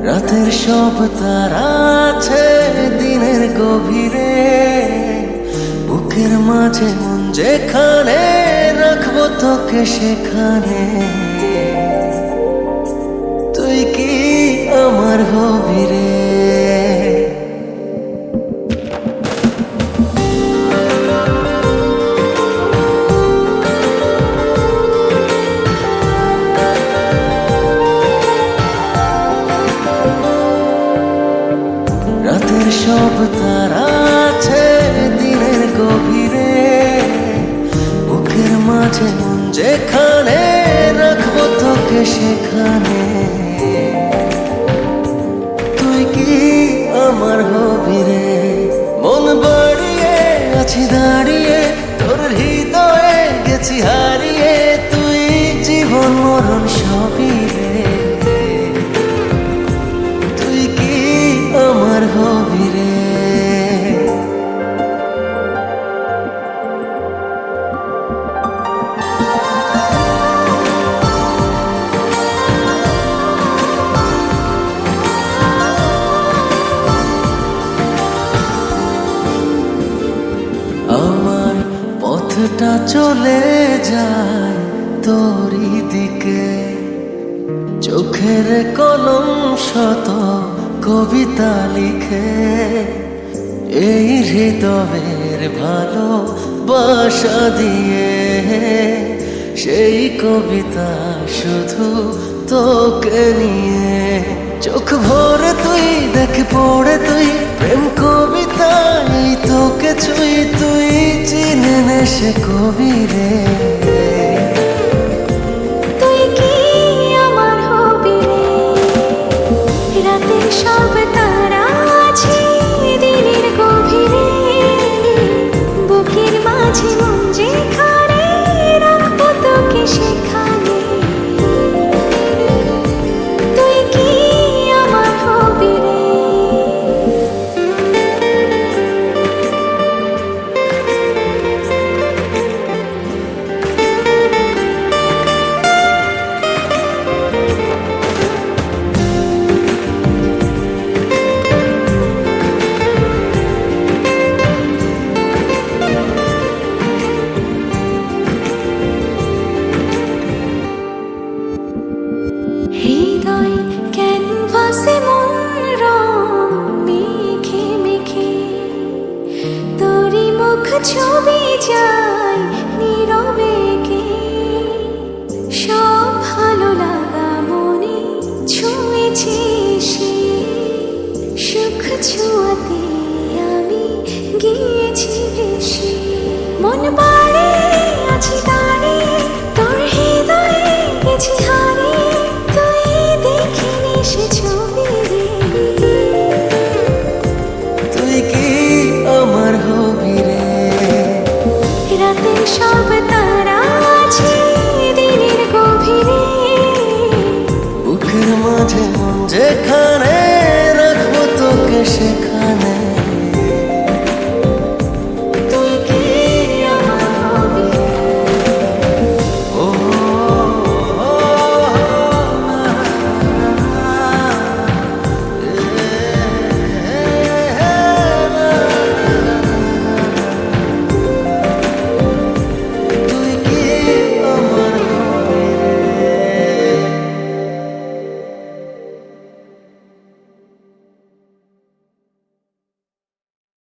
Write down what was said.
রাতের সব তারা আছে দিনের গভীরে, বুকের মাঝে মন যেখানে রাখবো তোকে সেখানে। তুই কি আমার হবি রে? রাতের সব তারা আছে দিনের গভীরে, বুকের মাঝে মন যেখানে রাখবো তোকে সেখানে। তুই কি আমার হবি রে? মন বাড়িয়ে আছি দাঁড়িয়ে, তোর হৃদয়ে গেছি হারিয়ে। তুই জীবন মরণ সবই রে। তুই কি আমার হবি রে? আমার পথটা চলে যায় তোরই দিকে, চোখের কলম শত কবিতা লিখে। এই হৃদয়ের ভালোবাসা দিয়ে সেই কবিতা শুধু তোকে নিয়ে। চোখ ভরে তুই দেখ পড়ে তুই প্রেম কবিতায় তোকে ছুঁই। তুই চিনে নে সে কবি রে। তুই কি আমার হবি রে? রাতের সব তারা আছে দিনের গভীরে, বুকের মাঝে মন যেখানে রাখবো তোকে সেখানে। তুই কি আমার হবি রে? হৃদয় ক্যানভাসে মন রং মেখে মেখে, তোরই মুখ ছবি যায় নীরবে এঁকে। সব ভালো লাগা মনে ছুঁয়েছি সে, সুখ ছোঁয়াতে আমি গিয়েছি ভেসে। মন বাড়ে আছি দাঁড়িয়ে, তোর হৃদয়ে গেছি হারিয়ে। তুই দেখিনি সে ছবি রে। তুই কি আমার হবি রে? রাতের সব তারা আছে দিনের গভীরে, বুকের মাঝে মন যেখানে রাখবো তোকে সেখানে।